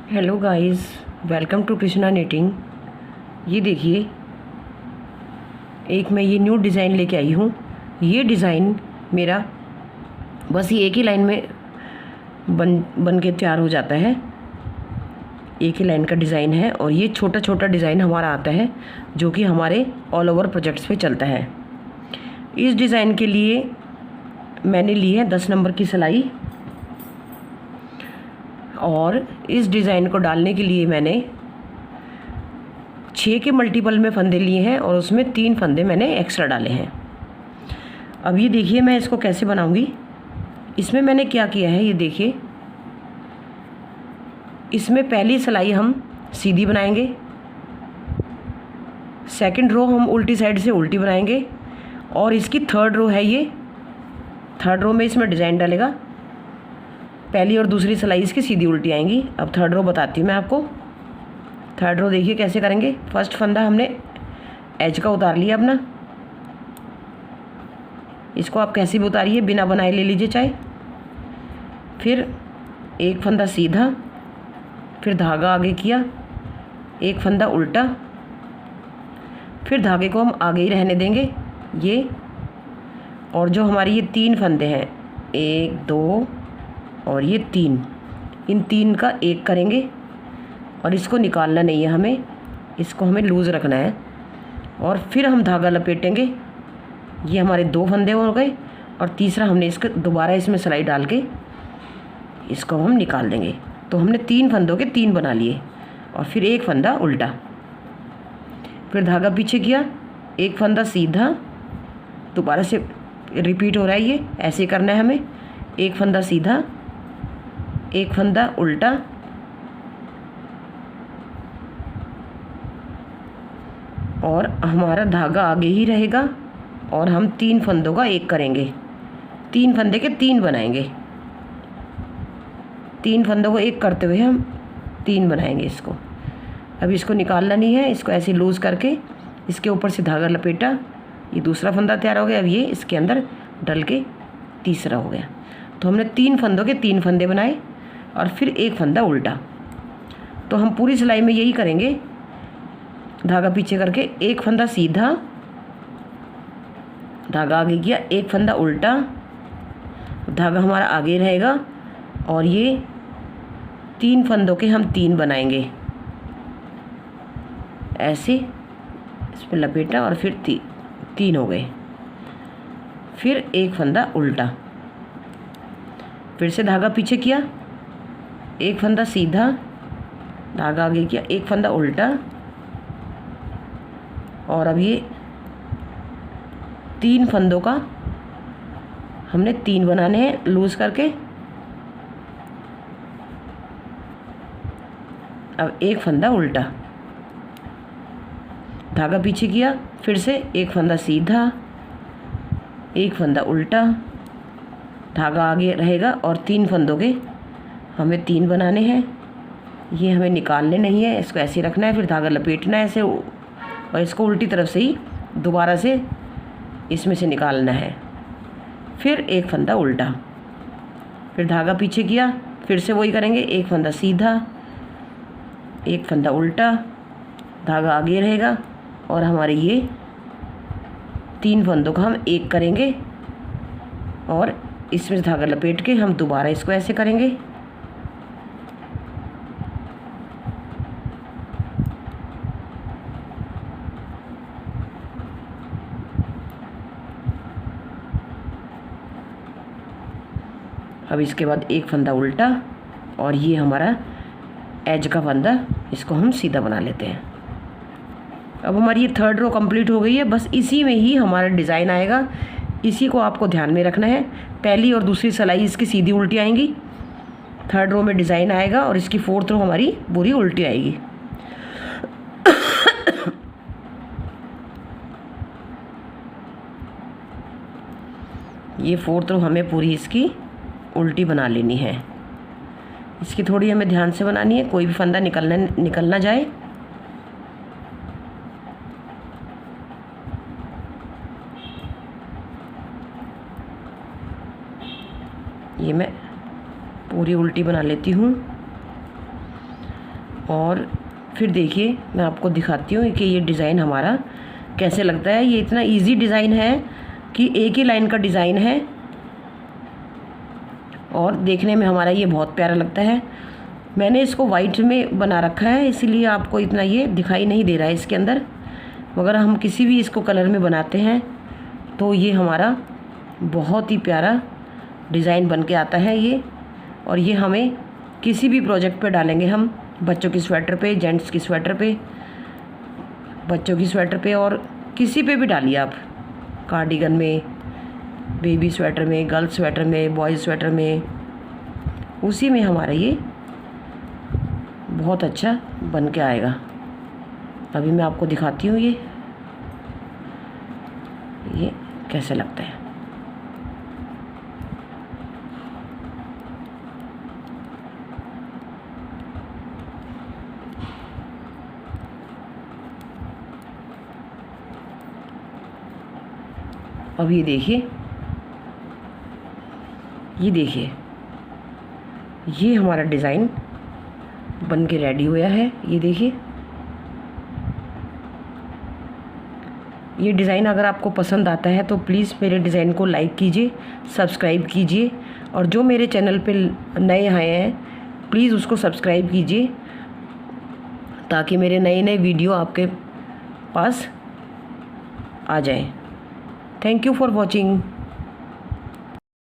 Hello guys, welcome to Krishna knitting. ये देखिए, एक मैं ये न्यू डिज़ाइन लेके आई हूँ। ये डिज़ाइन मेरा बस ये एक ही लाइन में बन के तैयार हो जाता है। एक ही लाइन का डिज़ाइन है और ये छोटा छोटा डिज़ाइन हमारा आता है जो कि हमारे ऑल ओवर प्रोजेक्ट्स पे चलता है। इस डिज़ाइन के लिए मैंने ली है 10 नंबर की सिलाई और इस डिज़ाइन को डालने के लिए मैंने 6 के मल्टीपल में फंदे लिए हैं और उसमें 3 फंदे मैंने एक्स्ट्रा डाले हैं। अब ये देखिए मैं इसको कैसे बनाऊंगी। इसमें मैंने क्या किया है, ये देखिए, इसमें पहली सिलाई हम सीधी बनाएंगे, सेकंड रो हम उल्टी साइड से उल्टी बनाएंगे और इसकी थर्ड रो है, ये थर्ड रो में इसमें डिज़ाइन डालेगा। पहली और दूसरी सिलाई इसकी सीधी उल्टी आएंगी। अब थर्ड रो बताती हूँ मैं आपको। थर्ड रो देखिए कैसे करेंगे। फर्स्ट फंदा हमने एज का उतार लिया अपना, इसको आप कैसे भी उतारिए, बिना बनाए ले लीजिए चाहे। फिर एक फंदा सीधा, फिर धागा आगे किया, एक फंदा उल्टा, फिर धागे को हम आगे ही रहने देंगे ये। और जो हमारी ये 3 फंदे हैं, 1 2 और ये 3, इन 3 का एक करेंगे और इसको निकालना नहीं है हमें, इसको हमें लूज़ रखना है। और फिर हम धागा लपेटेंगे। ये हमारे 2 फंदे हो गए और तीसरा हमने इसको दोबारा इसमें सिलाई डाल के इसको हम निकाल देंगे। तो हमने 3 फंदों के 3 बना लिए और फिर एक फंदा उल्टा, फिर धागा पीछे किया, एक फंदा सीधा, दोबारा से रिपीट हो रहा है, ये ऐसे करना है हमें। एक फंदा सीधा, एक फंदा उल्टा और हमारा धागा आगे ही रहेगा और हम 3 फंदों का एक करेंगे। 3 फंदे के 3 बनाएंगे। 3 फंदों को एक करते हुए हम 3 बनाएंगे इसको। अब इसको निकालना नहीं है, इसको ऐसे लूज़ करके इसके ऊपर से धागा लपेटा, ये दूसरा फंदा तैयार हो गया। अब ये इसके अंदर डल के तीसरा हो गया। तो हमने 3 फंदों के 3 फंदे बनाए और फिर एक फंदा उल्टा। तो हम पूरी सिलाई में यही करेंगे, धागा पीछे करके एक फंदा सीधा, धागा आगे किया, एक फंदा उल्टा, धागा हमारा आगे रहेगा और ये 3 फंदों के हम 3 बनाएंगे ऐसे। इसमें लपेटा और फिर 3 हो गए। फिर एक फंदा उल्टा, फिर से धागा पीछे किया, एक फंदा सीधा, धागा आगे किया, एक फंदा उल्टा और अब ये 3 फंदों का हमने 3 बनाने हैं लूज़ करके। अब एक फंदा उल्टा, धागा पीछे किया, फिर से एक फंदा सीधा, एक फंदा उल्टा, धागा आगे रहेगा और 3 फंदों के हमें 3 बनाने हैं। ये हमें निकालने नहीं है, इसको ऐसे रखना है, फिर धागा लपेटना है ऐसे और इसको उल्टी तरफ से ही दोबारा से इसमें से निकालना है। फिर एक फंदा उल्टा, फिर धागा पीछे किया, फिर से वही करेंगे, एक फंदा सीधा, एक फंदा उल्टा, धागा आगे रहेगा और हमारे ये 3 फंदों का हम एक करेंगे और इसमें धागा लपेट के हम दोबारा इसको ऐसे करेंगे। अब इसके बाद एक फंदा उल्टा और ये हमारा एज का फंदा, इसको हम सीधा बना लेते हैं। अब हमारी ये थर्ड रो कंप्लीट हो गई है। बस इसी में ही हमारा डिज़ाइन आएगा, इसी को आपको ध्यान में रखना है। पहली और दूसरी सिलाई इसकी सीधी उल्टी आएंगी, थर्ड रो में डिज़ाइन आएगा और इसकी फोर्थ रो हमारी पूरी उल्टी आएगी। ये फोर्थ रो हमें पूरी इसकी उल्टी बना लेनी है। इसकी थोड़ी हमें ध्यान से बनानी है, कोई भी फंदा निकल ना जाए। ये मैं पूरी उल्टी बना लेती हूँ। और फिर देखिए मैं आपको दिखाती हूँ कि ये डिज़ाइन हमारा कैसे लगता है। ये इतना इजी डिज़ाइन है कि एक ही लाइन का डिज़ाइन है और देखने में हमारा ये बहुत प्यारा लगता है। मैंने इसको वाइट में बना रखा है, इसीलिए आपको इतना ये दिखाई नहीं दे रहा है इसके अंदर, मगर हम किसी भी इसको कलर में बनाते हैं तो ये हमारा बहुत ही प्यारा डिज़ाइन बन के आता है ये। और ये हमें किसी भी प्रोजेक्ट पे डालेंगे हम, बच्चों की स्वेटर पे, जेंट्स की स्वेटर पे, बच्चों की स्वेटर पे और किसी पे भी डालिए आप, कार्डिगन में, बेबी स्वेटर में, गर्ल्स स्वेटर में, बॉयज़ स्वेटर में, उसी में हमारा ये बहुत अच्छा बन के आएगा। अभी मैं आपको दिखाती हूँ ये कैसे लगता है। अब ये देखिए, ये हमारा डिज़ाइन बन के रेडी हुआ है। ये देखिए, ये डिज़ाइन अगर आपको पसंद आता है तो प्लीज़ मेरे डिज़ाइन को लाइक कीजिए, सब्सक्राइब कीजिए, और जो मेरे चैनल पे नए आए हैं प्लीज़ उसको सब्सक्राइब कीजिए ताकि मेरे नए नए वीडियो आपके पास आ जाएं। Thank you for watching.